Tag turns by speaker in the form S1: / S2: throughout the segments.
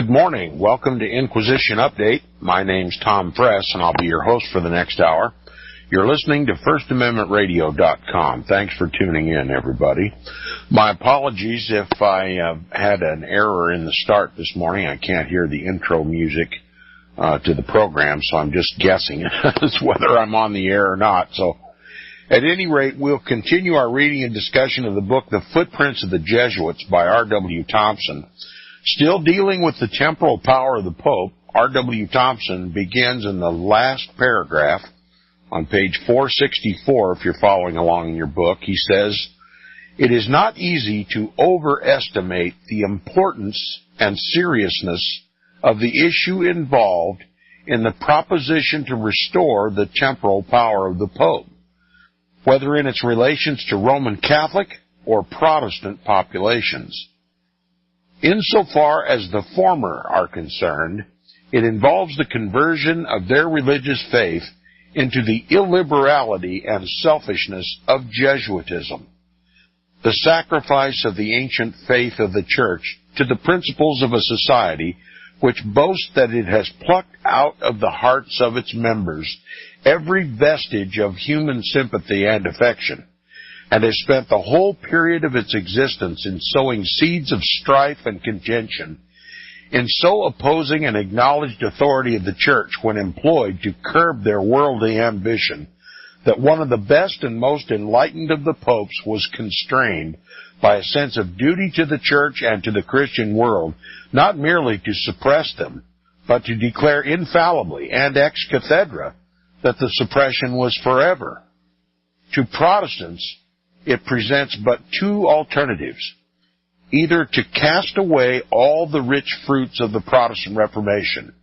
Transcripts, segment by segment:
S1: Good morning. Welcome to Inquisition Update. My name's Tom Press, and I'll be your host for the next hour. You're listening to FirstAmendmentRadio.com. Thanks for tuning in, everybody. My apologies if I had an error in the start this morning. I can't hear the intro music to the program, so I'm just guessing as whether I'm on the air or not. So, at any rate, we'll continue our reading and discussion of the book, The Footprints of the Jesuits by R.W. Thompson. Still dealing with the temporal power of the Pope, R.W. Thompson begins in the last paragraph on page 464, if you're following along in your book. He says, "It is not easy to overestimate the importance and seriousness of the issue involved in the proposition to restore the temporal power of the Pope, whether in its relations to Roman Catholic or Protestant populations. Insofar as the former are concerned, it involves the conversion of their religious faith into the illiberality and selfishness of Jesuitism, the sacrifice of the ancient faith of the Church to the principles of a society which boasts that it has plucked out of the hearts of its members every vestige of human sympathy and affection, and has spent the whole period of its existence in sowing seeds of strife and contention, in so opposing an acknowledged authority of the Church when employed to curb their worldly ambition, that one of the best and most enlightened of the popes was constrained by a sense of duty to the Church and to the Christian world, not merely to suppress them, but to declare infallibly and ex cathedra that the suppression was forever. To Protestants, it presents but two alternatives: either to cast away all the rich fruits of the Protestant Reformation,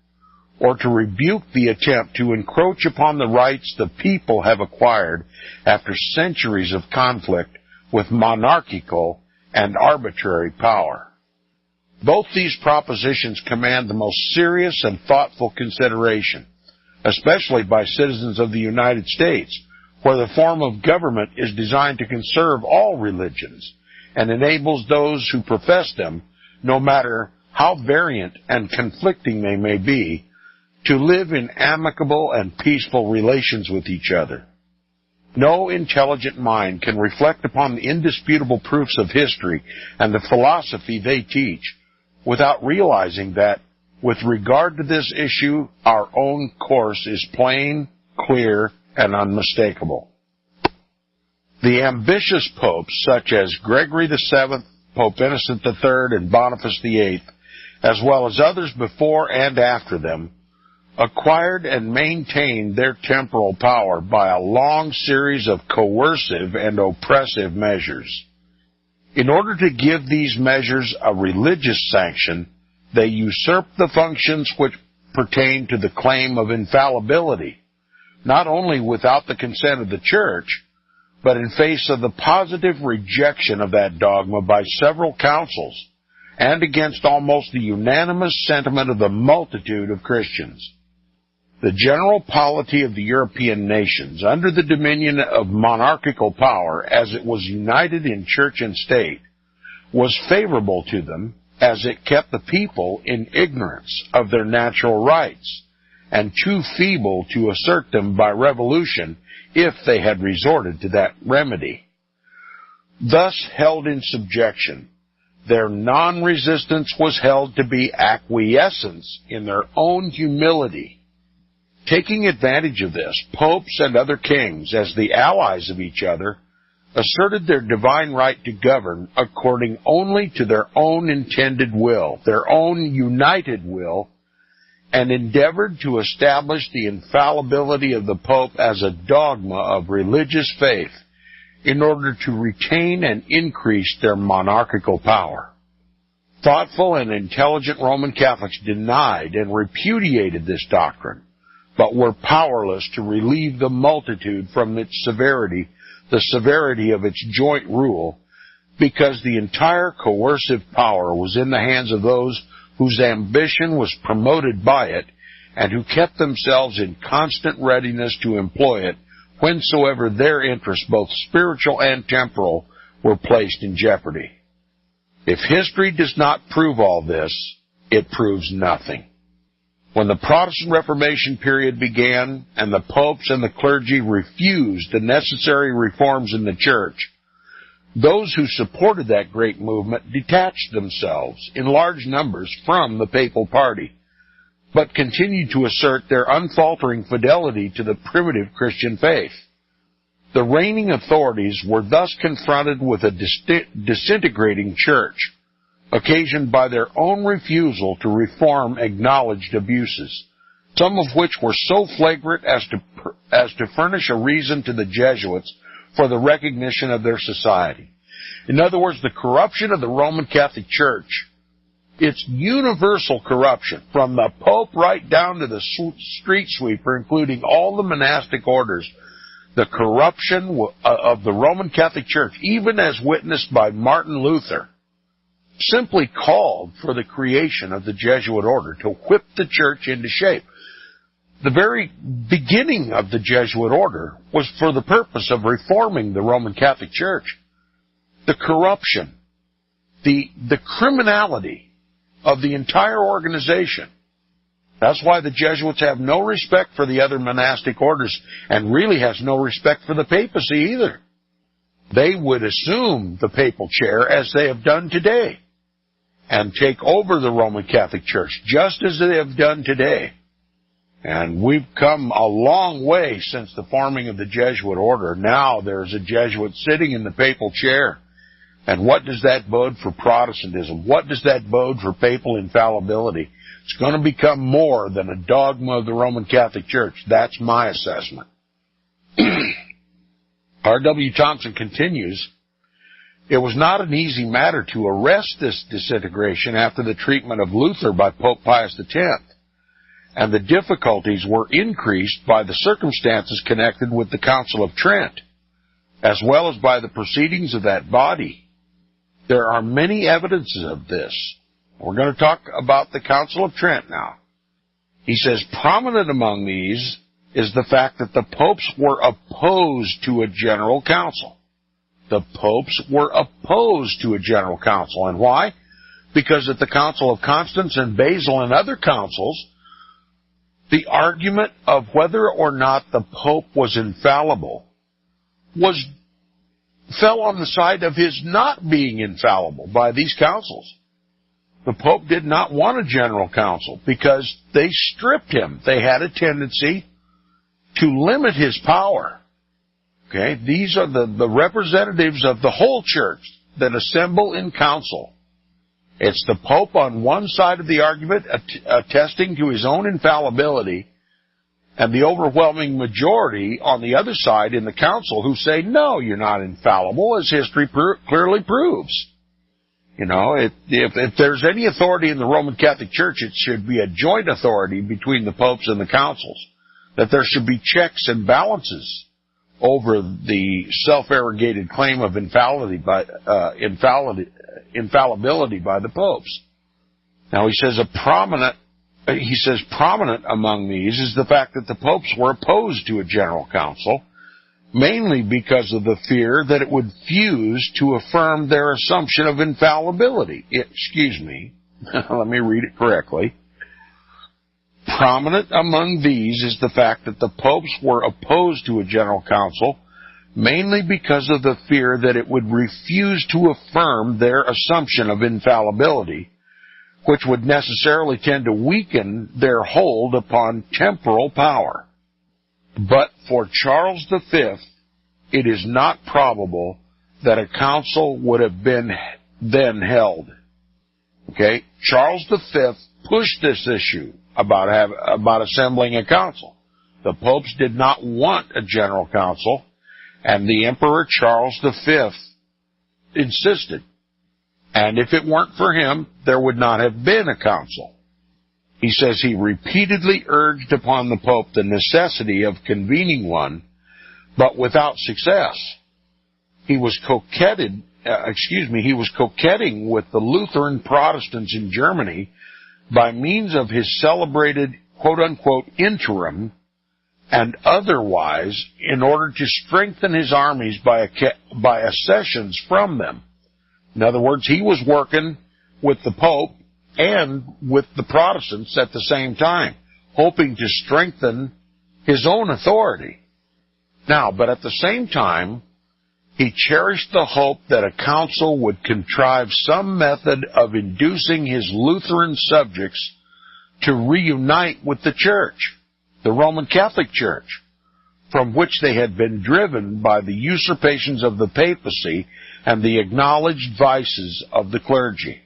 S1: or to rebuke the attempt to encroach upon the rights the people have acquired after centuries of conflict with monarchical and arbitrary power. Both these propositions command the most serious and thoughtful consideration, especially by citizens of the United States, where the form of government is designed to conserve all religions and enables those who profess them, no matter how variant and conflicting they may be, to live in amicable and peaceful relations with each other. No intelligent mind can reflect upon the indisputable proofs of history and the philosophy they teach without realizing that, with regard to this issue, our own course is plain, clear, and unmistakable. The ambitious popes, such as Gregory VII, Pope Innocent III, and Boniface VIII, as well as others before and after them, acquired and maintained their temporal power by a long series of coercive and oppressive measures. In order to give these measures a religious sanction, they usurped the functions which pertain to the claim of infallibility, not only without the consent of the Church, but in face of the positive rejection of that dogma by several councils, and against almost the unanimous sentiment of the multitude of Christians. The general polity of the European nations, under the dominion of monarchical power as it was united in church and state, was favorable to them, as it kept the people in ignorance of their natural rights, and too feeble to assert them by revolution if they had resorted to that remedy. Thus held in subjection, their non-resistance was held to be acquiescence in their own humility. Taking advantage of this, popes and other kings, as the allies of each other, asserted their divine right to govern according only to their own intended will, their own united will, and endeavored to establish the infallibility of the Pope as a dogma of religious faith in order to retain and increase their monarchical power. Thoughtful and intelligent Roman Catholics denied and repudiated this doctrine, but were powerless to relieve the multitude from its severity, the severity of its joint rule, because the entire coercive power was in the hands of those whose ambition was promoted by it, and who kept themselves in constant readiness to employ it whensoever their interests, both spiritual and temporal, were placed in jeopardy. If history does not prove all this, It proves nothing. When the Protestant Reformation period began and the popes and the clergy refused the necessary reforms in the church, those who supported that great movement detached themselves in large numbers from the papal party, but continued to assert their unfaltering fidelity to the primitive Christian faith. The reigning authorities were thus confronted with a disintegrating church, occasioned by their own refusal to reform acknowledged abuses, some of which were so flagrant as to furnish a reason to the Jesuits for the recognition of their society. In other words, the corruption of the Roman Catholic Church, its universal corruption, from the Pope right down to the street sweeper, including all the monastic orders, the corruption of the Roman Catholic Church, even as witnessed by Martin Luther, simply called for the creation of the Jesuit order to whip the church into shape. The very beginning of the Jesuit order was for the purpose of reforming the Roman Catholic Church. The corruption, the criminality of the entire organization. That's why the Jesuits have no respect for the other monastic orders and really has no respect for the papacy either. They would assume the papal chair as they have done today and take over the Roman Catholic Church just as they have done today. And we've come a long way since the forming of the Jesuit order. Now there's a Jesuit sitting in the papal chair. And what does that bode for Protestantism? What does that bode for papal infallibility? It's going to become more than a dogma of the Roman Catholic Church. That's my assessment. R.W. Thompson continues, it was not an easy matter to arrest this disintegration after the treatment of Luther by Pope Pius X, and the difficulties were increased by the circumstances connected with the Council of Trent, as well as by the proceedings of that body. There are many evidences of this. We're going to talk about the Council of Trent now. He says, prominent among these is the fact that the popes were opposed to a general council. The popes were opposed to a general council. And why? Because at the Council of Constance and Basel and other councils, the argument of whether or not the Pope was infallible fell on the side of his not being infallible by these councils. The Pope did not want a general council because they stripped him. They had a tendency to limit his power. Okay, these are the representatives of the whole church that assemble in council. It's the Pope on one side of the argument attesting to his own infallibility, and the overwhelming majority on the other side in the council who say, no, you're not infallible, as history clearly proves. You know, if there's any authority in the Roman Catholic Church, it should be a joint authority between the popes and the councils, that there should be checks and balances over the self-arrogated claim of infallibility by the popes. Now he says prominent among these is the fact that the popes were opposed to a general council, mainly because of the fear that it would fuse to affirm their assumption of infallibility. Let me read it correctly. Prominent among these is the fact that the popes were opposed to a general council, mainly because of the fear that it would refuse to affirm their assumption of infallibility, which would necessarily tend to weaken their hold upon temporal power. But for Charles V, it is not probable that a council would have been then held. Okay, Charles V pushed this issue about assembling a council. The popes did not want a general council, and the Emperor Charles V insisted. And if it weren't for him, there would not have been a council. He says he repeatedly urged upon the Pope the necessity of convening one, but without success. He was coquetting with the Lutheran Protestants in Germany by means of his celebrated quote-unquote interim and otherwise in order to strengthen his armies by accessions from them. In other words, he was working with the Pope and with the Protestants at the same time, hoping to strengthen his own authority. Now, but at the same time, he cherished the hope that a council would contrive some method of inducing his Lutheran subjects to reunite with the Church, the Roman Catholic Church, from which they had been driven by the usurpations of the papacy and the acknowledged vices of the clergy.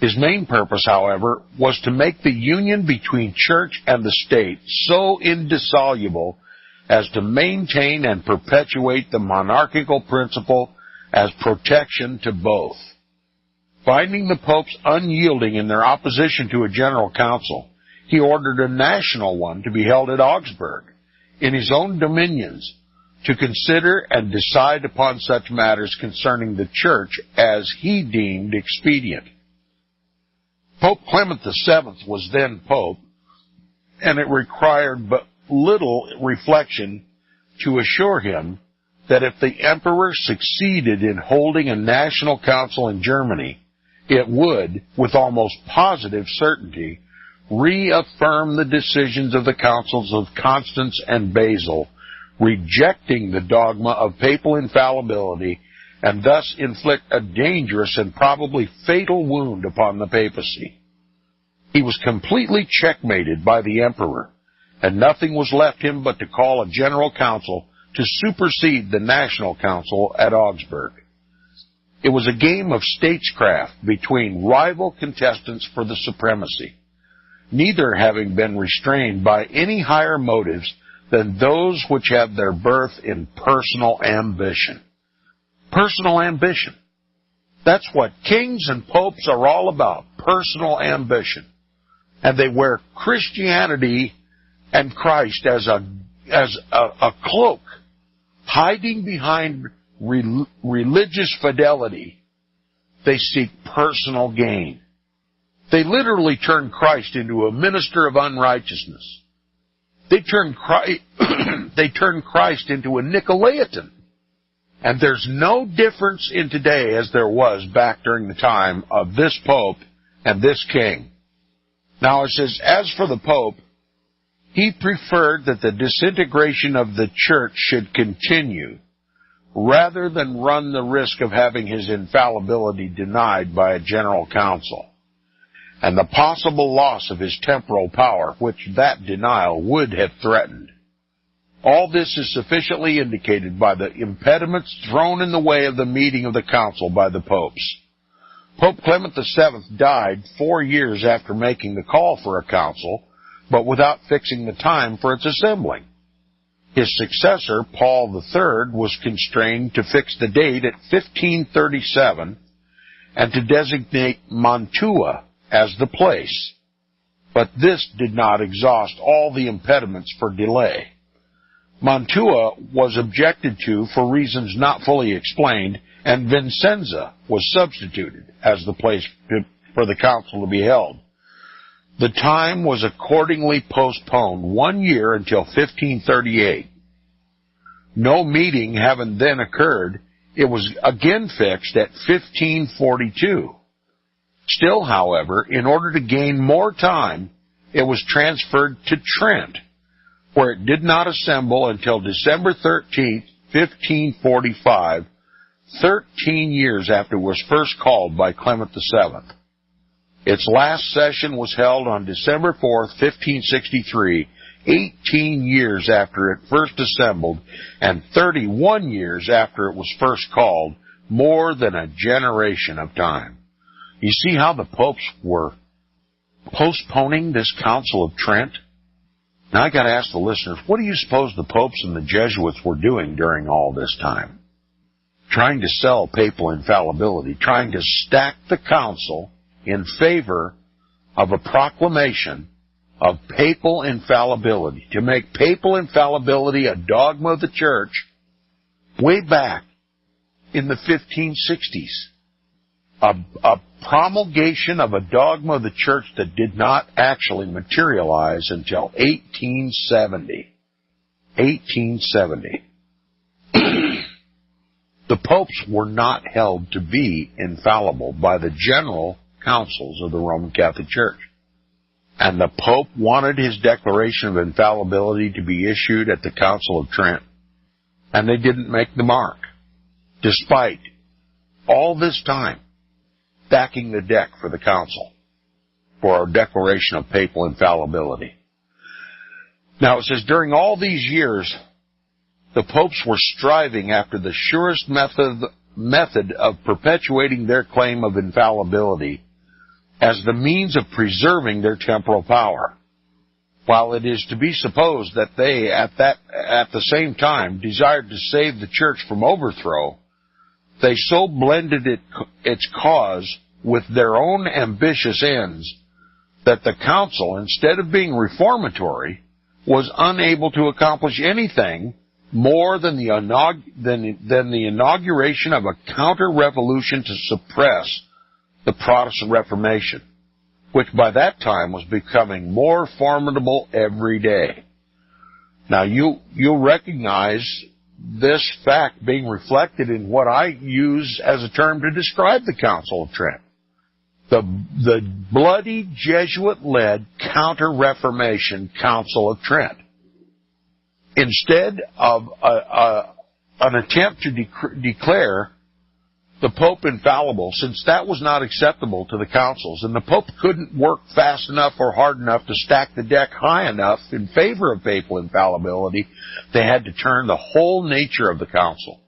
S1: His main purpose, however, was to make the union between church and the state so indissoluble as to maintain and perpetuate the monarchical principle as protection to both. Finding the popes unyielding in their opposition to a general council, he ordered a national one to be held at Augsburg, in his own dominions, to consider and decide upon such matters concerning the Church as he deemed expedient. Pope Clement VII was then pope, and it required but little reflection to assure him that if the emperor succeeded in holding a national council in Germany, it would, with almost positive certainty, reaffirm the decisions of the councils of Constance and Basel, rejecting the dogma of papal infallibility, and thus inflict a dangerous and probably fatal wound upon the papacy. He was completely checkmated by the emperor, and nothing was left him but to call a general council to supersede the national council at Augsburg. It was a game of statescraft between rival contestants for the supremacy, neither having been restrained by any higher motives than those which have their birth in personal ambition. Personal ambition. That's what kings and popes are all about, personal ambition. And they wear Christianity and Christ as a cloak, hiding behind religious fidelity. They seek personal gain. They literally turn Christ into a minister of unrighteousness. They turn Christ into a Nicolaitan. And there's no difference in today as there was back during the time of this Pope and this King. Now it says, as for the Pope, he preferred that the disintegration of the Church should continue, rather than run the risk of having his infallibility denied by a general council, and the possible loss of his temporal power, which that denial would have threatened. All this is sufficiently indicated by the impediments thrown in the way of the meeting of the council by the popes. Pope Clement VII died 4 years after making the call for a council, but without fixing the time for its assembling. His successor, Paul III, was constrained to fix the date at 1537 and to designate Mantua as the place. But this did not exhaust all the impediments for delay. Mantua was objected to for reasons not fully explained, and Vicenza was substituted as the place for the council to be held. The time was accordingly postponed 1 year until 1538. No meeting having then occurred, it was again fixed at 1542. Still, however, in order to gain more time, it was transferred to Trent, where it did not assemble until December 13th, 1545, 13 years after it was first called by Clement VII. Its last session was held on December 4th, 1563, 18 years after it first assembled, and 31 years after it was first called, more than a generation of time. You see how the popes were postponing this Council of Trent? Now I got to ask the listeners, what do you suppose the popes and the Jesuits were doing during all this time? Trying to sell papal infallibility, trying to stack the council in favor of a proclamation of papal infallibility, to make papal infallibility a dogma of the Church way back in the 1560s. A promulgation of a dogma of the Church that did not actually materialize until 1870. 1870. The popes were not held to be infallible by the general councils of the Roman Catholic Church. And the Pope wanted his declaration of infallibility to be issued at the Council of Trent. And they didn't make the mark, despite all this time stacking the deck for the council for a declaration of papal infallibility. Now it says, during all these years, the popes were striving after the surest method of perpetuating their claim of infallibility as the means of preserving their temporal power. While it is to be supposed that they, at the same time, desired to save the church from overthrow, they so blended its cause with their own ambitious ends that the council, instead of being reformatory, was unable to accomplish anything more than the inauguration of a counter-revolution to suppress the Protestant Reformation, which by that time was becoming more formidable every day. Now, you'll recognize this fact being reflected in what I use as a term to describe the Council of Trent. The bloody Jesuit-led Counter-Reformation Council of Trent. Instead of an attempt to declare the Pope infallible, since that was not acceptable to the councils, and the Pope couldn't work fast enough or hard enough to stack the deck high enough in favor of papal infallibility, they had to turn the whole nature of the council.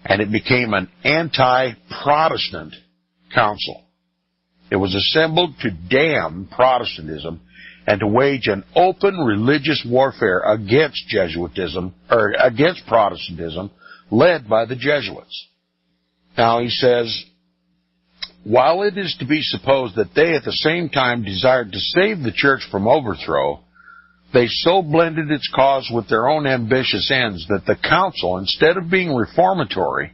S1: And it became an anti-Protestant council. It was assembled to damn Protestantism and to wage an open religious warfare against Jesuitism, or against Protestantism, led by the Jesuits. Now he says, while it is to be supposed that they at the same time desired to save the church from overthrow, they so blended its cause with their own ambitious ends that the council, instead of being reformatory,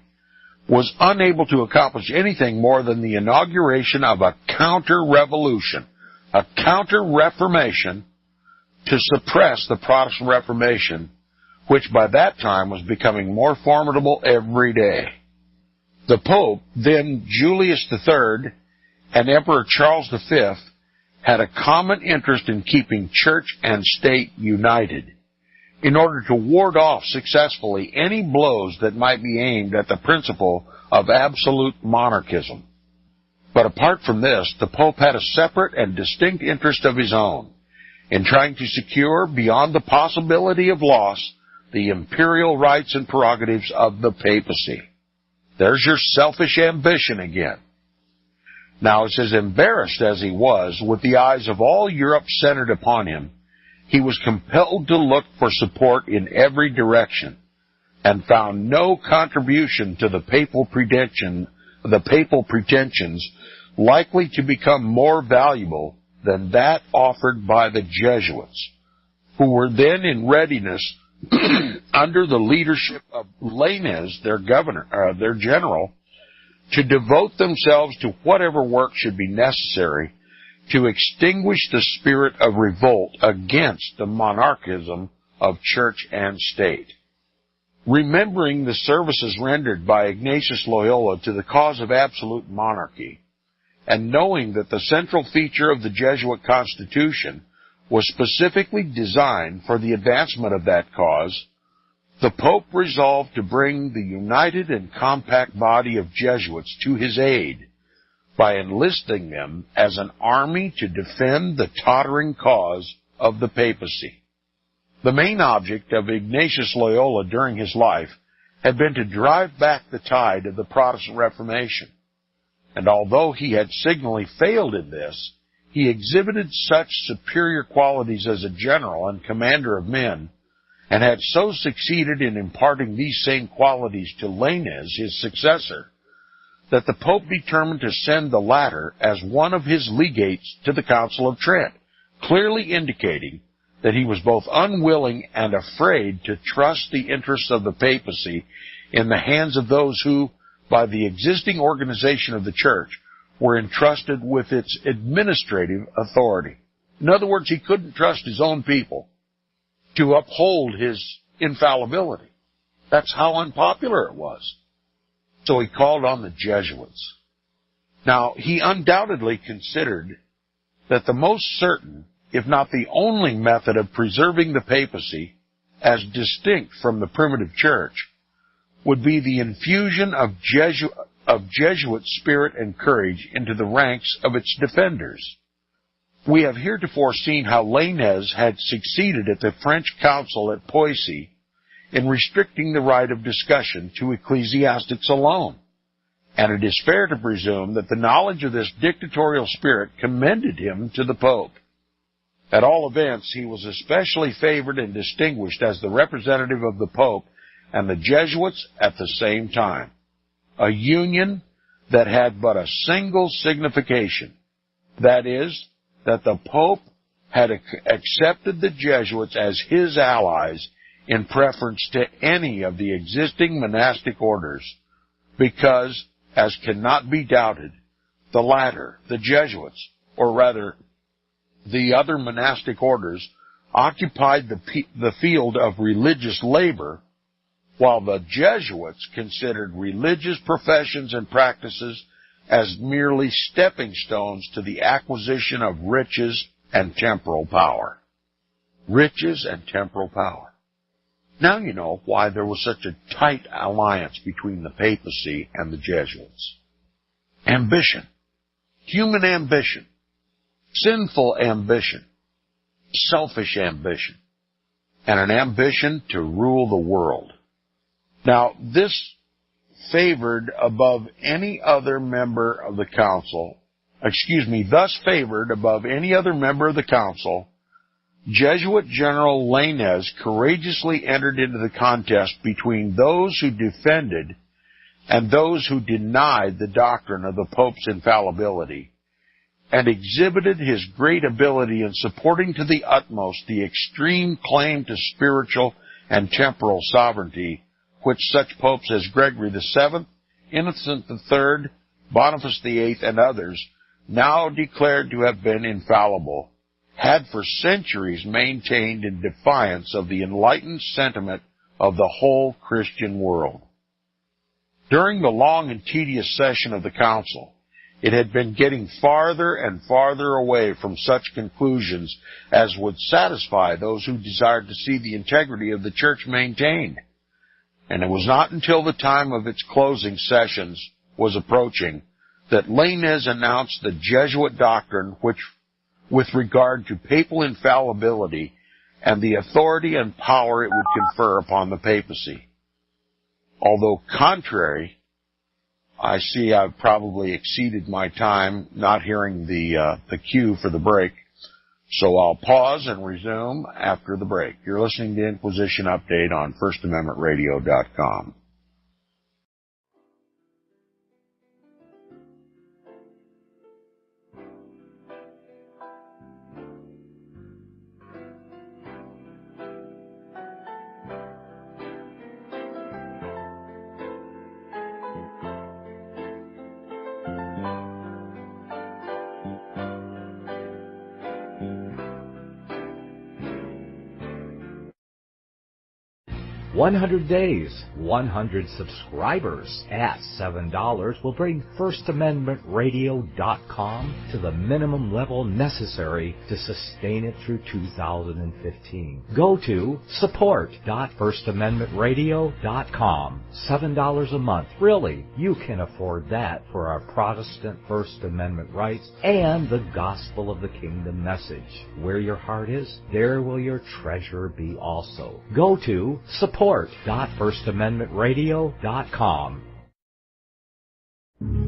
S1: was unable to accomplish anything more than the inauguration of a counter-revolution, a counter-reformation to suppress the Protestant Reformation, which by that time was becoming more formidable every day. The Pope, then Julius III, and Emperor Charles V had a common interest in keeping church and state united in order to ward off successfully any blows that might be aimed at the principle of absolute monarchism. But apart from this, the Pope had a separate and distinct interest of his own in trying to secure, beyond the possibility of loss, the imperial rights and prerogatives of the papacy. There's your selfish ambition again. Now, it says, embarrassed as he was, with the eyes of all Europe centered upon him, he was compelled to look for support in every direction, and found no contribution to the papal pretensions likely to become more valuable than that offered by the Jesuits, who were then in readiness under the leadership of Lainez, their general, to devote themselves to whatever work should be necessary to extinguish the spirit of revolt against the monarchism of church and state. Remembering the services rendered by Ignatius Loyola to the cause of absolute monarchy, and knowing that the central feature of the Jesuit Constitution was specifically designed for the advancement of that cause, the Pope resolved to bring the united and compact body of Jesuits to his aid by enlisting them as an army to defend the tottering cause of the papacy. The main object of Ignatius Loyola during his life had been to drive back the tide of the Protestant Reformation, and although he had signally failed in this, he exhibited such superior qualities as a general and commander of men, and had so succeeded in imparting these same qualities to Lainez, his successor, that the Pope determined to send the latter as one of his legates to the Council of Trent, clearly indicating that he was both unwilling and afraid to trust the interests of the papacy in the hands of those who, by the existing organization of the Church, were entrusted with its administrative authority. In other words, he couldn't trust his own people to uphold his infallibility. That's how unpopular it was. So he called on the Jesuits. Now, he undoubtedly considered that the most certain, if not the only method of preserving the papacy as distinct from the primitive church would be the infusion of Jesuit spirit and courage into the ranks of its defenders. We have heretofore seen how Lainez had succeeded at the French council at Poissy in restricting the right of discussion to ecclesiastics alone, and it is fair to presume that the knowledge of this dictatorial spirit commended him to the Pope. At all events, he was especially favored and distinguished as the representative of the Pope and the Jesuits at the same time, a union that had but a single signification, that is, that the Pope had accepted the Jesuits as his allies in preference to any of the existing monastic orders, because, as cannot be doubted, the latter, the Jesuits, or rather the other monastic orders, occupied the field of religious labor, while the Jesuits considered religious professions and practices as merely stepping stones to the acquisition of riches and temporal power. Riches and temporal power. Now you know why there was such a tight alliance between the papacy and the Jesuits. Ambition. Human ambition. Sinful ambition. Selfish ambition. And an ambition to rule the world. Now, this favored above any other member of the council, thus favored above any other member of the council, Jesuit General Lainez courageously entered into the contest between those who defended and those who denied the doctrine of the Pope's infallibility, and exhibited his great ability in supporting to the utmost the extreme claim to spiritual and temporal sovereignty which such popes as Gregory VII, Innocent III, Boniface VIII, and others, now declared to have been infallible, had for centuries maintained in defiance of the enlightened sentiment of the whole Christian world. During the long and tedious session of the Council, it had been getting farther and farther away from such conclusions as would satisfy those who desired to see the integrity of the Church maintained. And it was not until the time of its closing sessions was approaching that Lainez announced the Jesuit doctrine which, with regard to papal infallibility and the authority and power it would confer upon the papacy. Although contrary, I see I've probably exceeded my time not hearing the cue for the break, so I'll pause and resume after the break. You're listening to Inquisition Update on FirstAmendmentRadio.com.
S2: $100 days, 100 subscribers at $7 will bring FirstAmendmentRadio.com to the minimum level necessary to sustain it through 2015. Go to support.FirstAmendmentRadio.com. $7 a month. Really, you can afford that for our Protestant First Amendment rights and the gospel of the kingdom message. Where your heart is, there will your treasure be also. Go to support.FirstAmendmentRadio.com.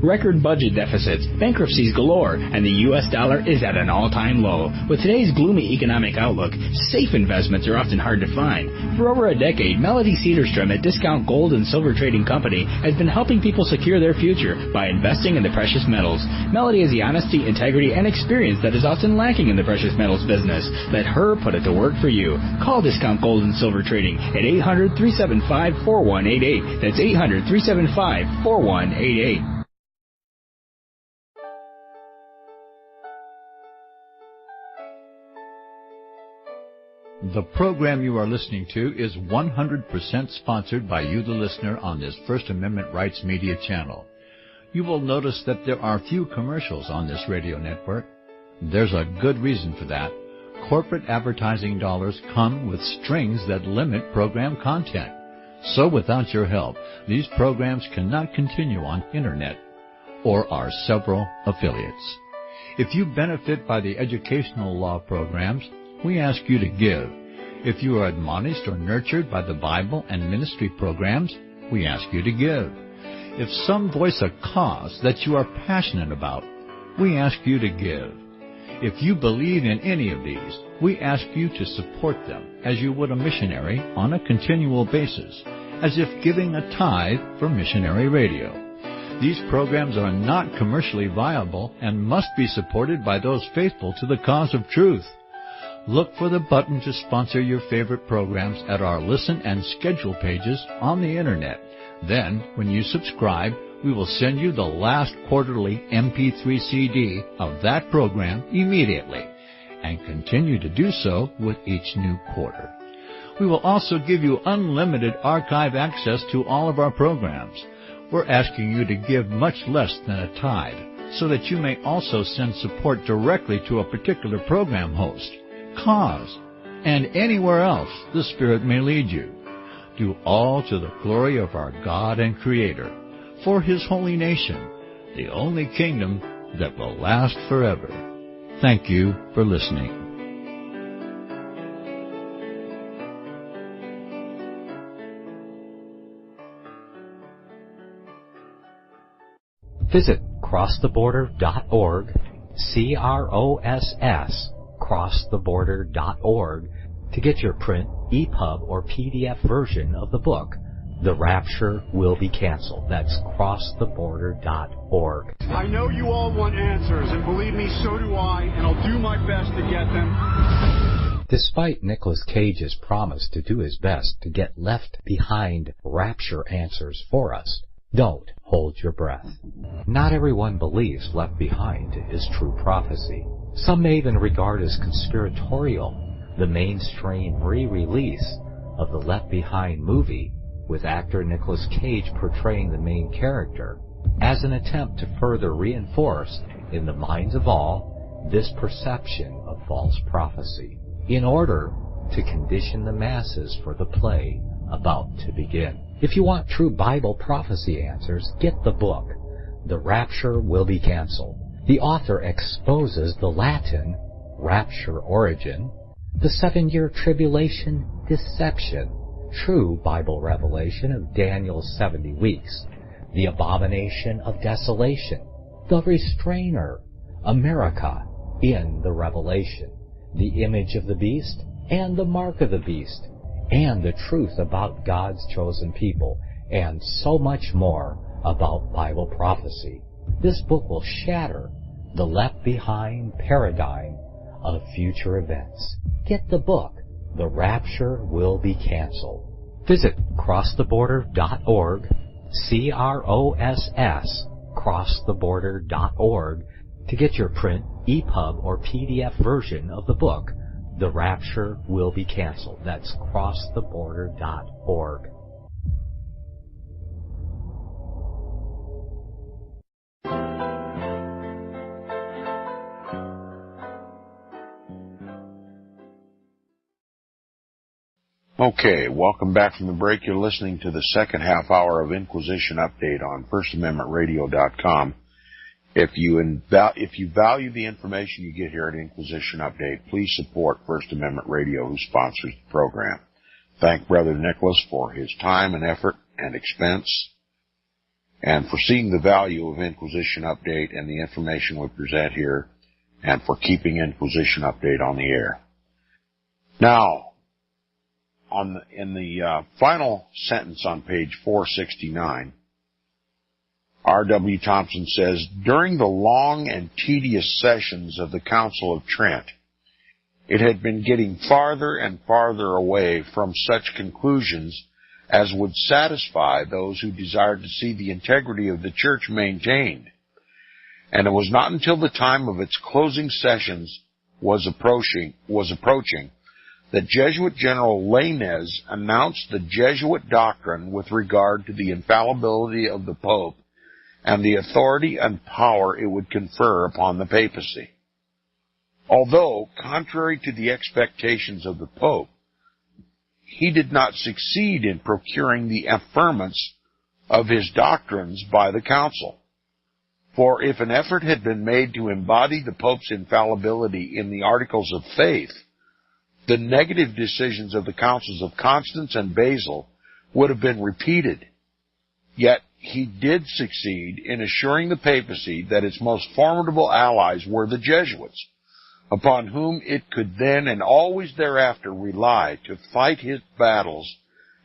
S3: Record budget deficits, bankruptcies galore, and the U.S. dollar is at an all-time low. With today's gloomy economic outlook, safe investments are often hard to find. For over a decade, Melody Cedarstrom at Discount Gold and Silver Trading Company has been helping people secure their future by investing in the precious metals. Melody has the honesty, integrity, and experience that is often lacking in the precious metals business. Let her put it to work for you. Call Discount Gold and Silver Trading at 800-375-4188. That's 800-375-4188.
S4: The program you are listening to is 100% sponsored by you, the listener, on this First Amendment Rights Media channel. you will notice that there are few commercials on this radio network. There's a good reason for that. Corporate advertising dollars come with strings that limit program content. So without your help, these programs cannot continue on Internet or our several affiliates. If you benefit by the educational law programs, we ask you to give. If you are admonished or nurtured by the Bible and ministry programs, we ask you to give. If some voice a cause that you are passionate about, we ask you to give. If you believe in any of these, we ask you to support them as you would a missionary on a continual basis, as if giving a tithe for missionary radio. These programs are not commercially viable and must be supported by those faithful to the cause of truth. Look for the button to sponsor your favorite programs at our listen and schedule pages on the Internet. Then, when you subscribe, we will send you the last quarterly MP3 CD of that program immediately, and continue to do so with each new quarter. We will also give you unlimited archive access to all of our programs. We're asking you to give much less than a tithe, so that you may also send support directly to a particular program host, cause, and anywhere else the Spirit may lead you. Do all to the glory of our God and Creator, for His holy nation, the only kingdom that will last forever. Thank you for listening.
S2: Visit crosstheborder.org, crosstheborder.org, to get your print, EPUB, or PDF version of the book, The Rapture Will Be Canceled. That's crosstheborder.org.
S5: I know you all want answers, and believe me, so do I, and I'll do my best to get them.
S2: Despite Nicolas Cage's promise to do his best to get left behind rapture answers for us, don't hold your breath. Not everyone believes Left Behind is true prophecy. Some may even regard as conspiratorial the mainstream re-release of the Left Behind movie with actor Nicolas Cage portraying the main character as an attempt to further reinforce in the minds of all this perception of false prophecy in order to condition the masses for the play about to begin. If you want true Bible prophecy answers, get the book, The Rapture Will Be Canceled. The author exposes the Latin rapture origin, the 7-year tribulation deception, true Bible revelation of Daniel's 70 weeks, the abomination of desolation, the restrainer, America in the revelation, the image of the beast and the mark of the beast, and the truth about God's chosen people, and so much more about Bible prophecy. This book will shatter the Left Behind paradigm of future events. Get the book, The Rapture Will Be Canceled. Visit crosstheborder.org, crosstheborder.org, to get your print, EPUB, or PDF version of the book, The Rapture Will Be Canceled. That's crosstheborder.org.
S1: Okay, welcome back from the break. You're listening to the second half hour of Inquisition Update on FirstAmendmentRadio.com. If you value the information you get here at Inquisition Update, please support First Amendment Radio, who sponsors the program. Thank Brother Nicholas for his time and effort and expense, and for seeing the value of Inquisition Update and the information we present here, and for keeping Inquisition Update on the air. Now, in the final sentence on page 469, R.W. Thompson says, during the long and tedious sessions of the Council of Trent, it had been getting farther and farther away from such conclusions as would satisfy those who desired to see the integrity of the Church maintained. And it was not until the time of its closing sessions was approaching that Jesuit General Lainez announced the Jesuit doctrine with regard to the infallibility of the Pope and the authority and power it would confer upon the papacy. Although, contrary to the expectations of the Pope, he did not succeed in procuring the affirmance of his doctrines by the council. For if an effort had been made to embody the Pope's infallibility in the Articles of Faith, the negative decisions of the councils of Constance and Basel would have been repeated. Yet he did succeed in assuring the papacy that its most formidable allies were the Jesuits, upon whom it could then and always thereafter rely to fight his battles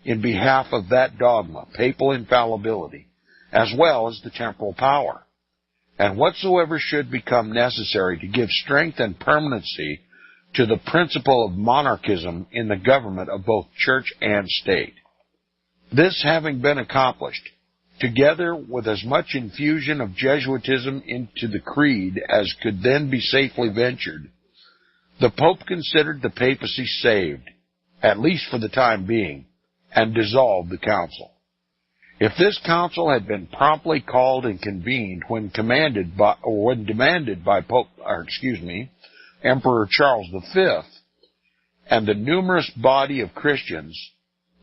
S1: in behalf of that dogma, papal infallibility, as well as the temporal power, and whatsoever should become necessary to give strength and permanency to the principle of monarchism in the government of both church and state. This having been accomplished, together with as much infusion of Jesuitism into the creed as could then be safely ventured, the Pope considered the papacy saved, at least for the time being, and dissolved the council. If this council had been promptly called and convened when demanded by Emperor Charles V, and the numerous body of Christians,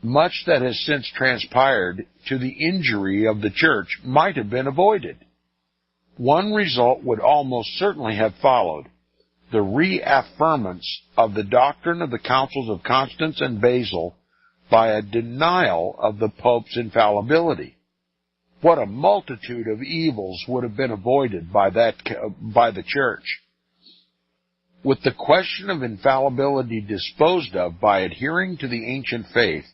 S1: much that has since transpired to the injury of the Church might have been avoided. One result would almost certainly have followed: the reaffirmance of the doctrine of the councils of Constance and Basel by a denial of the Pope's infallibility. What a multitude of evils would have been avoided by the Church. With the question of infallibility disposed of by adhering to the ancient faith,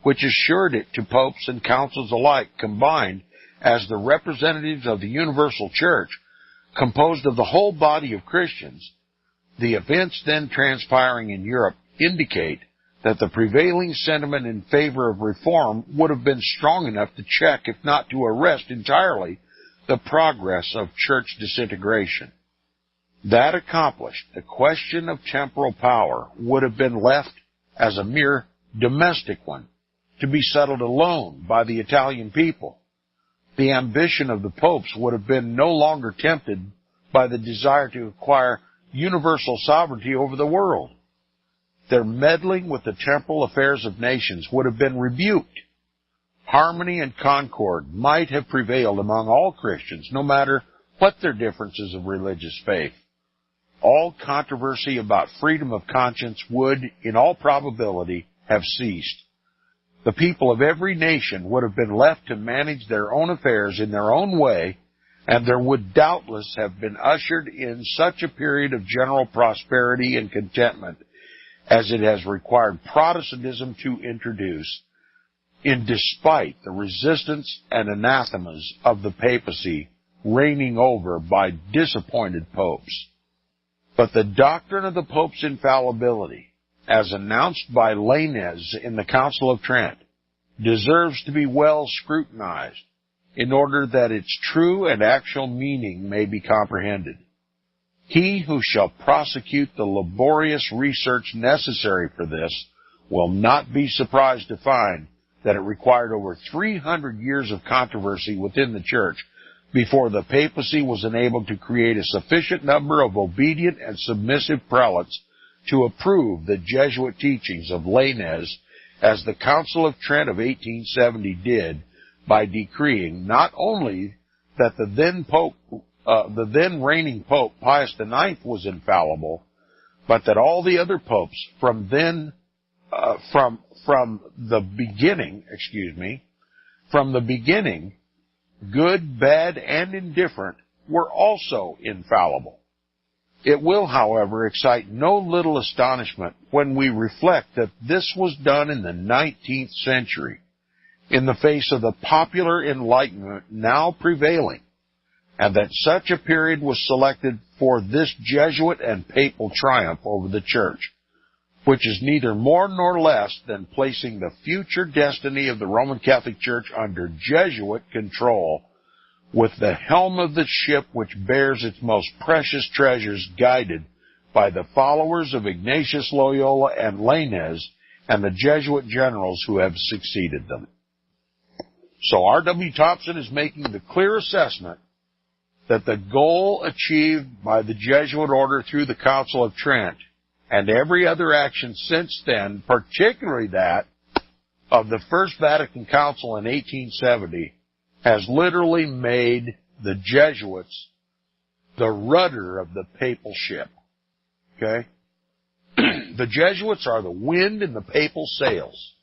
S1: which assured it to popes and councils alike combined as the representatives of the universal church, composed of the whole body of Christians, the events then transpiring in Europe indicate that the prevailing sentiment in favor of reform would have been strong enough to check, if not to arrest entirely, the progress of church disintegration. That accomplished, the question of temporal power would have been left as a mere domestic one, to be settled alone by the Italian people. The ambition of the popes would have been no longer tempted by the desire to acquire universal sovereignty over the world. Their meddling with the temporal affairs of nations would have been rebuked. Harmony and concord might have prevailed among all Christians, no matter what their differences of religious faith. All controversy about freedom of conscience would, in all probability, have ceased. The people of every nation would have been left to manage their own affairs in their own way, and there would doubtless have been ushered in such a period of general prosperity and contentment as it has required Protestantism to introduce, in despite the resistance and anathemas of the papacy reigning over by disappointed popes. But the doctrine of the Pope's infallibility, as announced by Lainez in the Council of Trent, deserves to be well scrutinized in order that its true and actual meaning may be comprehended. He who shall prosecute the laborious research necessary for this will not be surprised to find that it required over 300 years of controversy within the Church before the papacy was enabled to create a sufficient number of obedient and submissive prelates to approve the Jesuit teachings of Lainez, as the Council of Trent of 1870 did, by decreeing not only that the then reigning Pope Pius IX was infallible, but that all the other popes from the beginning, good, bad, and indifferent, were also infallible. It will, however, excite no little astonishment when we reflect that this was done in the 19th century, in the face of the popular enlightenment now prevailing, and that such a period was selected for this Jesuit and papal triumph over the Church, which is neither more nor less than placing the future destiny of the Roman Catholic Church under Jesuit control, with the helm of the ship which bears its most precious treasures guided by the followers of Ignatius Loyola and Lainez and the Jesuit generals who have succeeded them. So R.W. Thompson is making the clear assessment that the goal achieved by the Jesuit order through the Council of Trent and every other action since then, particularly that of the First Vatican Council in 1870, has literally made the Jesuits the rudder of the papal ship. Okay? The Jesuits are the wind in the papal sails.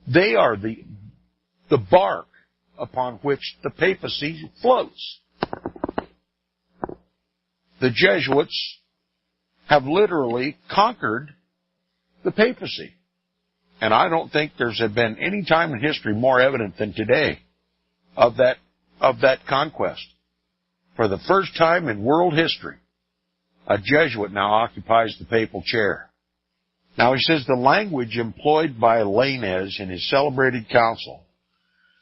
S1: They are the bark upon which the papacy floats. The Jesuits have literally conquered the papacy. And I don't think there's been any time in history more evident than today of that conquest. For the first time in world history, a Jesuit now occupies the papal chair. Now he says the language employed by Lainez in his celebrated council,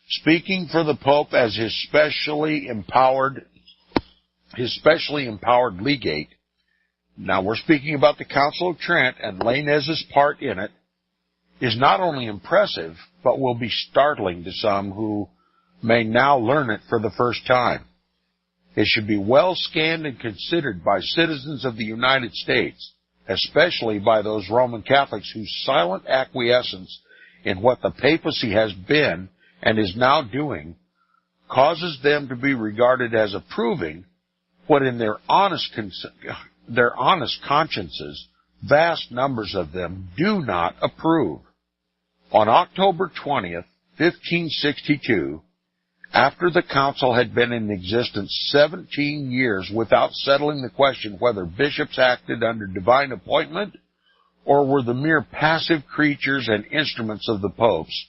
S1: speaking for the Pope as his specially empowered legate. Now we're speaking about the Council of Trent and Lainez's part in it, is not only impressive, but will be startling to some who may now learn it for the first time. It should be well scanned and considered by citizens of the United States, especially by those Roman Catholics whose silent acquiescence in what the papacy has been and is now doing causes them to be regarded as approving what in their honest consciences, vast numbers of them do not approve. On October 20th, 1562, after the council had been in existence 17 years without settling the question whether bishops acted under divine appointment or were the mere passive creatures and instruments of the popes,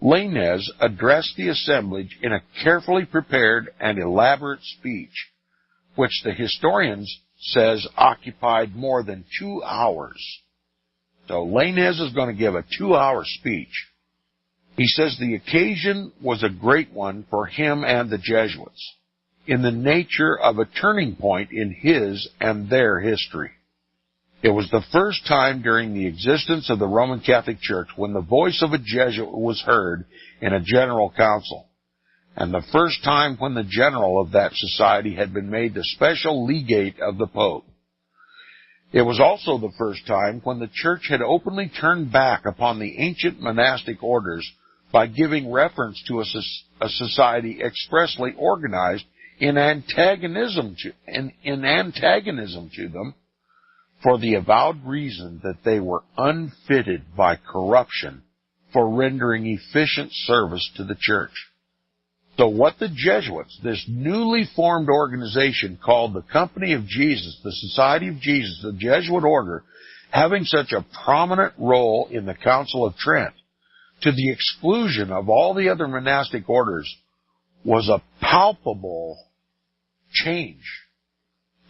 S1: Lainez addressed the assemblage in a carefully prepared and elaborate speech, which the historians says occupied more than 2 hours. So Lainez is going to give a 2-hour speech. He says the occasion was a great one for him and the Jesuits, in the nature of a turning point in his and their history. It was the first time during the existence of the Roman Catholic Church when the voice of a Jesuit was heard in a general council, and the first time when the general of that society had been made the special legate of the Pope. It was also the first time when the Church had openly turned back upon the ancient monastic orders by giving reference to a society expressly organized in antagonism to them, for the avowed reason that they were unfitted by corruption for rendering efficient service to the Church. So what the Jesuits, this newly formed organization called the Company of Jesus, the Society of Jesus, the Jesuit order, having such a prominent role in the Council of Trent, to the exclusion of all the other monastic orders, was a palpable change.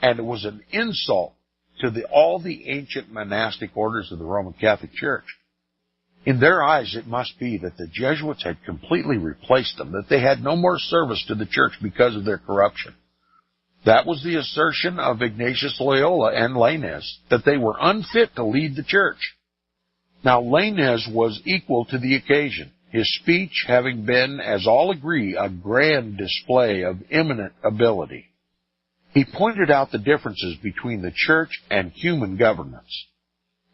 S1: And it was an insult to all the ancient monastic orders of the Roman Catholic Church. In their eyes, it must be that the Jesuits had completely replaced them, that they had no more service to the Church because of their corruption. That was the assertion of Ignatius Loyola and Lainez, that they were unfit to lead the Church. Now, Lainez was equal to the occasion, his speech having been, as all agree, a grand display of eminent ability. He pointed out the differences between the Church and human governments,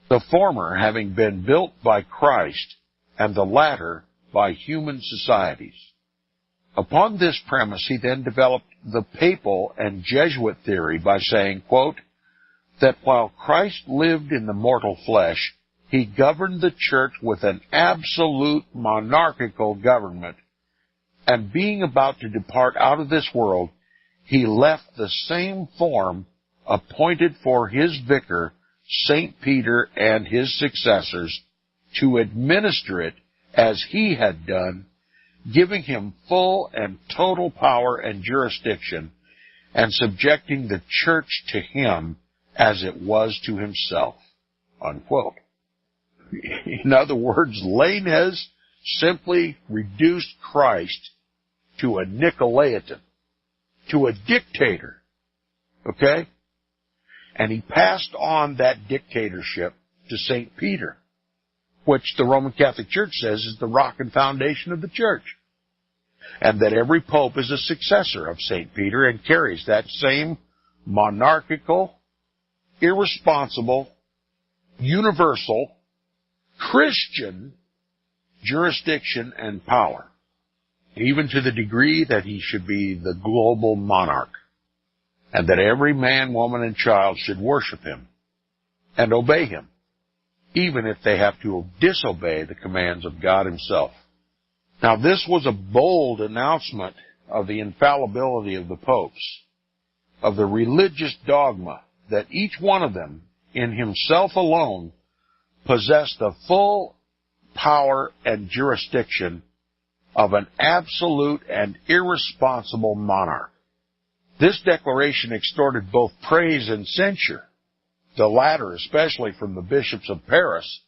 S1: the former having been built by Christ and the latter by human societies. Upon this premise, he then developed the papal and Jesuit theory by saying, quote, that while Christ lived in the mortal flesh, he governed the Church with an absolute monarchical government, and being about to depart out of this world, he left the same form appointed for his vicar, St. Peter, and his successors, to administer it as he had done, giving him full and total power and jurisdiction, and subjecting the Church to him as it was to himself. Unquote. In other words, Lainez simply reduced Christ to a Nicolaitan, to a dictator. Okay? And he passed on that dictatorship to St. Peter. which the Roman Catholic Church says is the rock and foundation of the Church, and that every pope is a successor of St. Peter and carries that same monarchical, irresponsible, universal, Christian jurisdiction and power, even to the degree that he should be the global monarch, and that every man, woman, and child should worship him and obey him, even if they have to disobey the commands of God himself. Now, this was a bold announcement of the infallibility of the popes, of the religious dogma that each one of them, in himself alone, possessed the full power and jurisdiction of an absolute and irresponsible monarch. This declaration extorted both praise and censure, the latter especially from the bishops of Paris,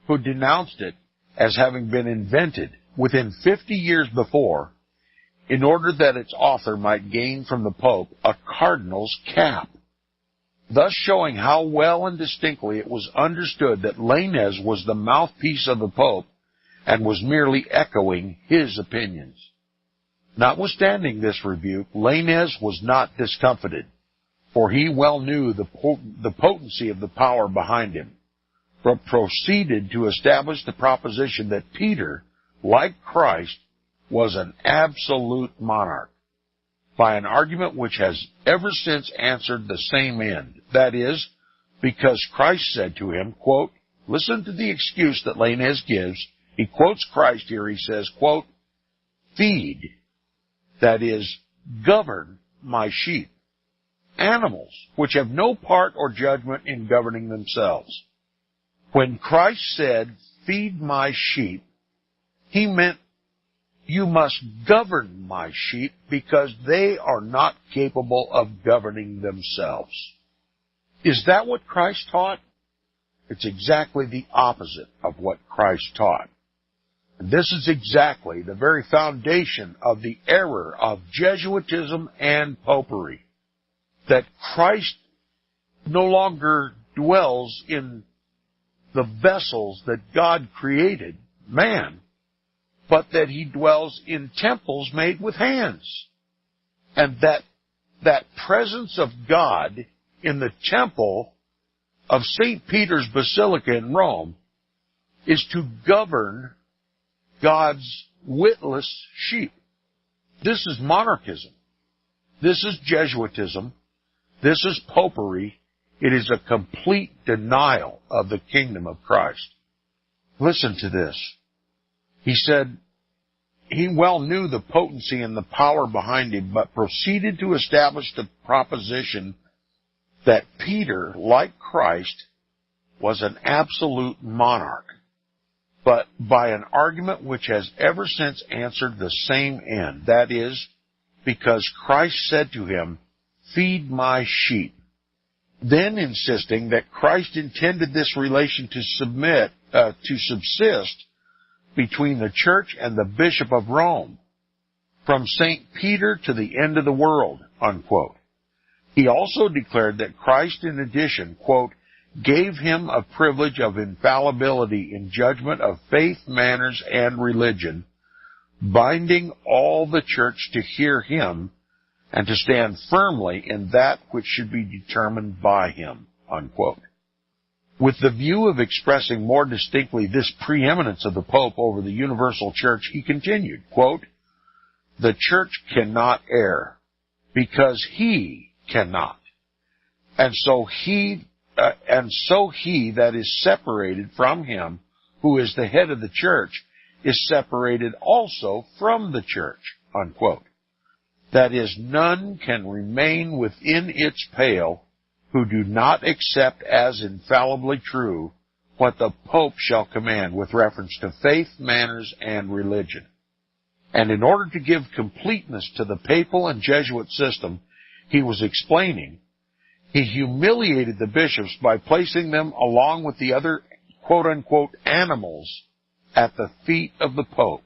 S1: who denounced it as having been invented within 50 years before in order that its author might gain from the Pope a cardinal's cap, thus showing how well and distinctly it was understood that Lainez was the mouthpiece of the Pope and was merely echoing his opinions. Notwithstanding this rebuke, Lainez was not discomfited, for he well knew the potency of the power behind him, but proceeded to establish the proposition that Peter, like Christ, was an absolute monarch, by an argument which has ever since answered the same end. That is, because Christ said to him, quote, listen to the excuse that Lainez gives. He quotes Christ here. He says, quote, feed, that is, govern my sheep, animals which have no part or judgment in governing themselves. When Christ said, feed my sheep, he meant you must govern my sheep because they are not capable of governing themselves. Is that what Christ taught? It's exactly the opposite of what Christ taught. And this is exactly the very foundation of the error of Jesuitism and popery, that Christ no longer dwells in the vessels that God created, man, but that he dwells in temples made with hands. And that presence of God in the temple of St. Peter's Basilica in Rome is to govern God's witless sheep. This is monarchism. This is Jesuitism. This is popery. It is a complete denial of the kingdom of Christ. Listen to this. He said he well knew the potency and the power behind him, but proceeded to establish the proposition that Peter, like Christ, was an absolute monarch, but by an argument which has ever since answered the same end. That is, because Christ said to him, feed my sheep, then insisting that Christ intended this relation to subsist between the Church and the Bishop of Rome, from St. Peter to the end of the world, unquote. He also declared that Christ, in addition, quote, gave him a privilege of infallibility in judgment of faith, manners, and religion, binding all the Church to hear him and to stand firmly in that which should be determined by him, unquote. With the view of expressing more distinctly this preeminence of the Pope over the universal Church, he continued, quote, the Church cannot err, because he cannot. And so he that is separated from him, who is the head of the Church, is separated also from the Church, unquote. That is, none can remain within its pale who do not accept as infallibly true what the Pope shall command with reference to faith, manners, and religion. And in order to give completeness to the papal and Jesuit system he was explaining, he humiliated the bishops by placing them along with the other quote-unquote animals at the feet of the Pope.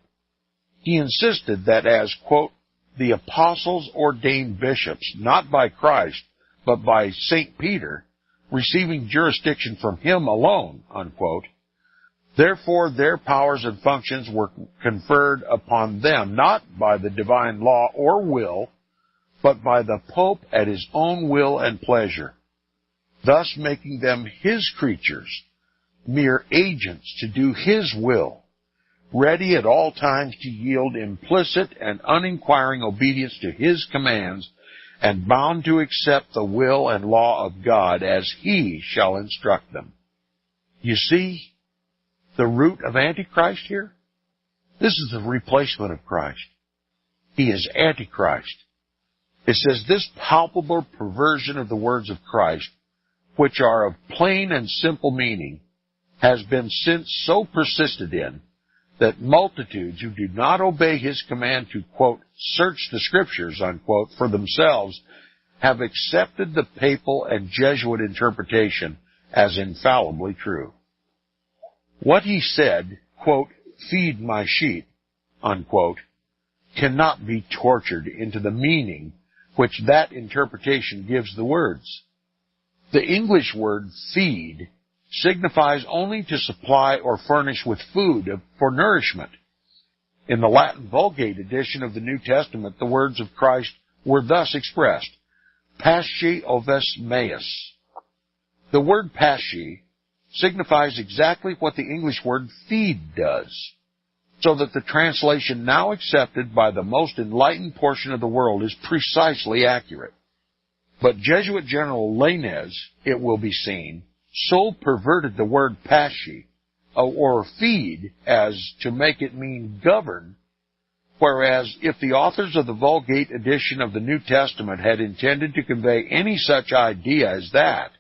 S1: He insisted that as, quote, the apostles ordained bishops, not by Christ, but by St. Peter, receiving jurisdiction from him alone, unquote, Therefore, their powers and functions were conferred upon them not by the divine law or will, but by the Pope at his own will and pleasure, thus making them his creatures, mere agents to do his will, ready at all times to yield implicit and uninquiring obedience to his commands, and bound to accept the will and law of God as he shall instruct them. You see the root of Antichrist here? This is the replacement of Christ. He is Antichrist. It says this palpable perversion of the words of Christ, which are of plain and simple meaning, has been since so persisted in that multitudes who do not obey his command to, quote, search the Scriptures, unquote, for themselves, have accepted the papal and Jesuit interpretation as infallibly true. What he said, quote, feed my sheep, unquote, cannot be tortured into the meaning which that interpretation gives the words. The English word feed signifies only to supply or furnish with food for nourishment. In the Latin Vulgate edition of the New Testament, the words of Christ were thus expressed, pasce oves meas. The word pasce signifies exactly what the English word feed does, so that the translation now accepted by the most enlightened portion of the world is precisely accurate. But Jesuit General Lainez, it will be seen, so perverted the word pasce, or feed, as to make it mean govern, whereas if the authors of the Vulgate edition of the New Testament had intended to convey any such idea as that,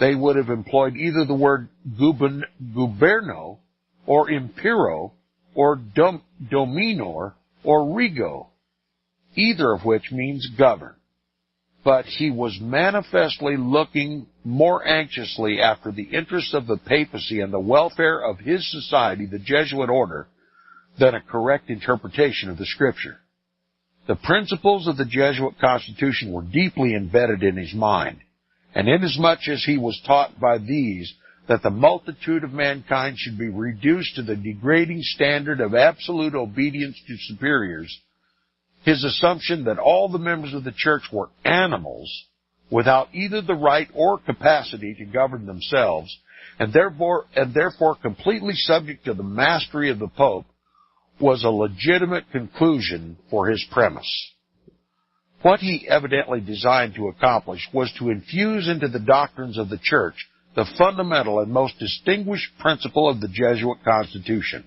S1: they would have employed either the word guberno, or impero, or dominor, or rego, either of which means govern. But he was manifestly looking more anxiously after the interests of the papacy and the welfare of his society, the Jesuit order, than a correct interpretation of the Scripture. The principles of the Jesuit constitution were deeply embedded in his mind, and inasmuch as he was taught by these that the multitude of mankind should be reduced to the degrading standard of absolute obedience to superiors, his assumption that all the members of the church were animals without either the right or capacity to govern themselves, and therefore completely subject to the mastery of the Pope, was a legitimate conclusion for his premise. What he evidently designed to accomplish was to infuse into the doctrines of the Church the fundamental and most distinguished principle of the Jesuit Constitution,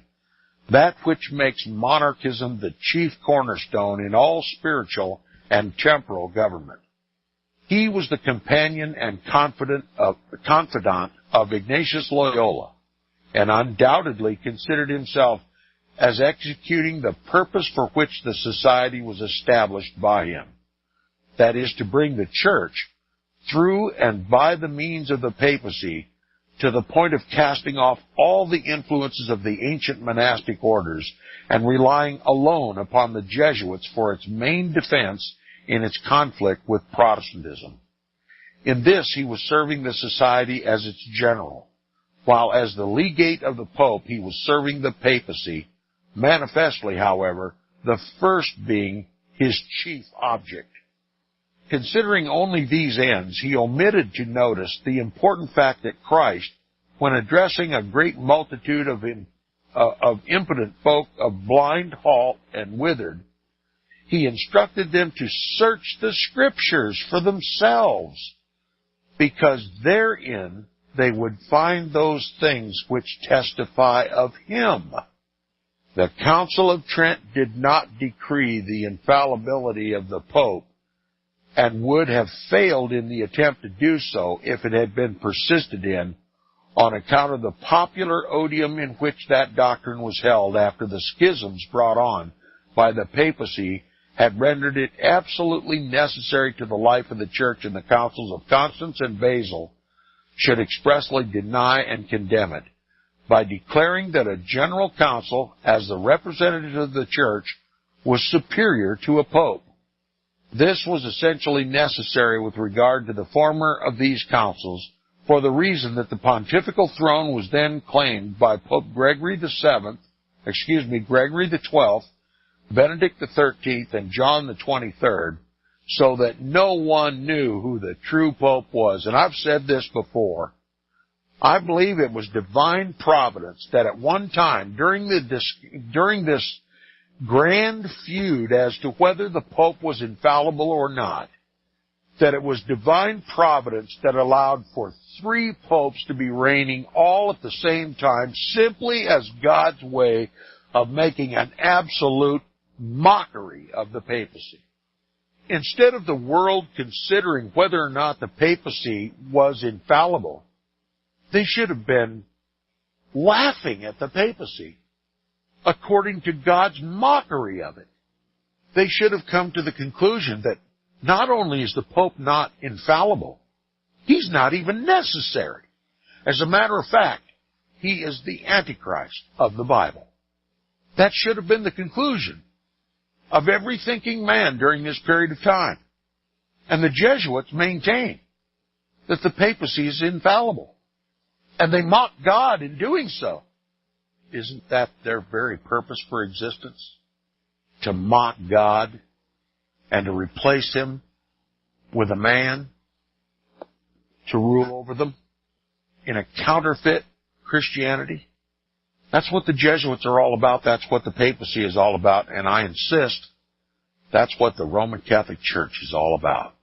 S1: that which makes monarchism the chief cornerstone in all spiritual and temporal government. He was the companion and confidant of Ignatius Loyola, and undoubtedly considered himself as executing the purpose for which the society was established by him. That is, to bring the Church, through and by the means of the papacy, to the point of casting off all the influences of the ancient monastic orders and relying alone upon the Jesuits for its main defense in its conflict with Protestantism. In this he was serving the society as its general, while as the legate of the Pope he was serving the papacy, manifestly, however, the first being his chief object. Considering only these ends, he omitted to notice the important fact that Christ, when addressing a great multitude of impotent folk, of blind, halt, and withered, he instructed them to search the Scriptures for themselves, because therein they would find those things which testify of him. The Council of Trent did not decree the infallibility of the Pope, and would have failed in the attempt to do so if it had been persisted in, on account of the popular odium in which that doctrine was held after the schisms brought on by the papacy had rendered it absolutely necessary to the life of the Church, and the councils of Constance and Basel should expressly deny and condemn it, by declaring that a general council, as the representative of the Church, was superior to a pope. This was essentially necessary with regard to the former of these councils, for the reason that the pontifical throne was then claimed by Pope Gregory XII, Gregory XII, Benedict XIII, and John XXIII, so that no one knew who the true Pope was. And I've said this before. I believe it was divine providence that at one time, during this grand feud as to whether the Pope was infallible or not, that it was divine providence that allowed for 3 popes to be reigning all at the same time, simply as God's way of making an absolute mockery of the papacy. Instead of the world considering whether or not the papacy was infallible, they should have been laughing at the papacy according to God's mockery of it. They should have come to the conclusion that not only is the Pope not infallible, he's not even necessary. As a matter of fact, he is the Antichrist of the Bible. That should have been the conclusion of every thinking man during this period of time. And the Jesuits maintain that the papacy is infallible. And they mock God in doing so. Isn't that their very purpose for existence? To mock God and to replace him with a man to rule over them in a counterfeit Christianity? That's what the Jesuits are all about. That's what the papacy is all about. And I insist, that's what the Roman Catholic Church is all about.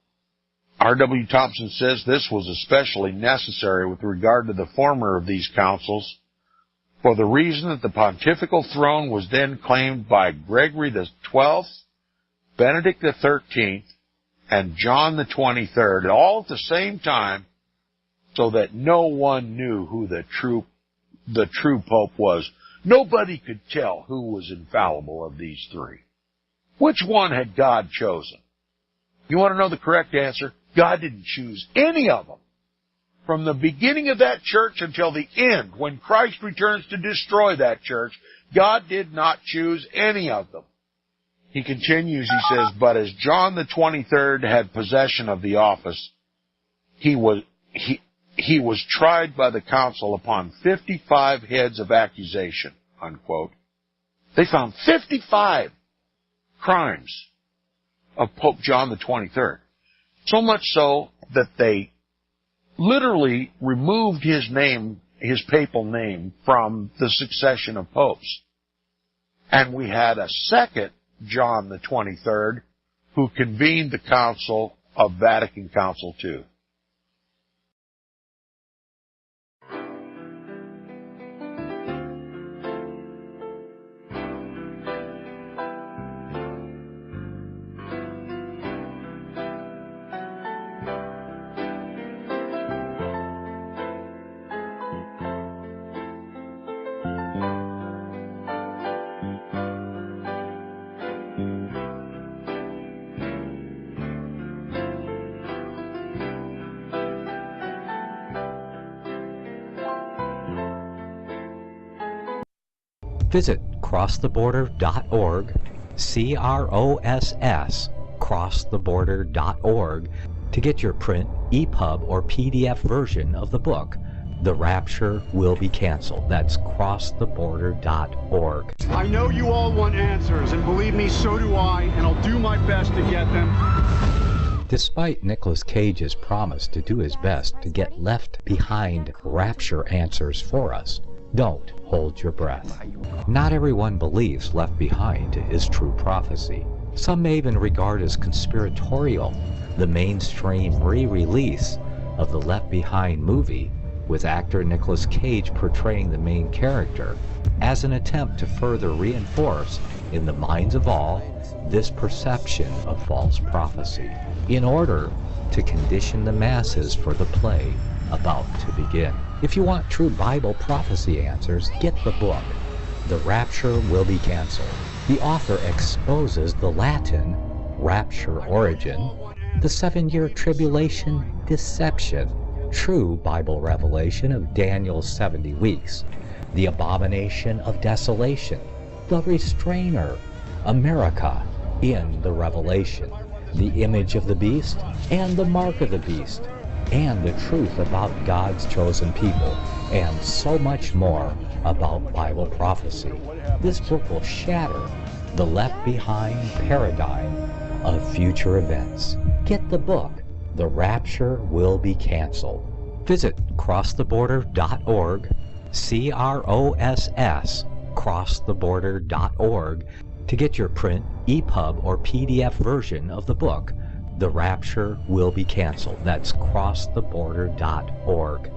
S1: R.W. Thompson says this was especially necessary with regard to the former of these councils, for the reason that the pontifical throne was then claimed by Gregory XII, Benedict XIII, and John XXIII, all at the same time, so that no one knew who the true Pope was. Nobody could tell who was infallible of these 3. Which one had God chosen? You want to know the correct answer? God didn't choose any of them. From the beginning of that church until the end, when Christ returns to destroy that church, God did not choose any of them. He continues, he says, but as John XXIII had possession of the office, he was tried by the council upon 55 heads of accusation, unquote. They found 55 crimes of Pope John XXIII. So much so that they literally removed his name, his papal name, from the succession of popes. And we had a second John XXIII who convened the Council of Vatican Council II.
S2: Visit crosstheborder.org, CROSS, crosstheborder.org, to get your print, EPUB, or PDF version of the book, The Rapture Will Be Canceled. That's crosstheborder.org.
S5: I know you all want answers, and believe me, so do I, and I'll do my best to get them.
S2: Despite Nicolas Cage's promise to do his best to get left behind rapture answers for us, don't hold your breath. Not everyone believes Left Behind is true prophecy. Some may even regard as conspiratorial the mainstream re-release of the Left Behind movie with actor Nicolas Cage portraying the main character as an attempt to further reinforce in the minds of all this perception of false prophecy in order to condition the masses for the play about to begin. If you want true Bible prophecy answers, get the book, The Rapture Will Be Canceled. The author exposes the Latin rapture origin, the 7-year tribulation deception, true Bible revelation of Daniel's 70 weeks, the abomination of desolation, the restrainer, America in the Revelation, the image of the beast and the mark of the beast, and the truth about God's chosen people, and so much more about Bible prophecy. This book will shatter the left-behind paradigm of future events. Get the book, The Rapture Will Be Canceled. Visit crosstheborder.org, CROSS, crosstheborder.org, to get your print, EPUB, or PDF version of the book, The Rapture Will Be Canceled. That's crosstheborder.org.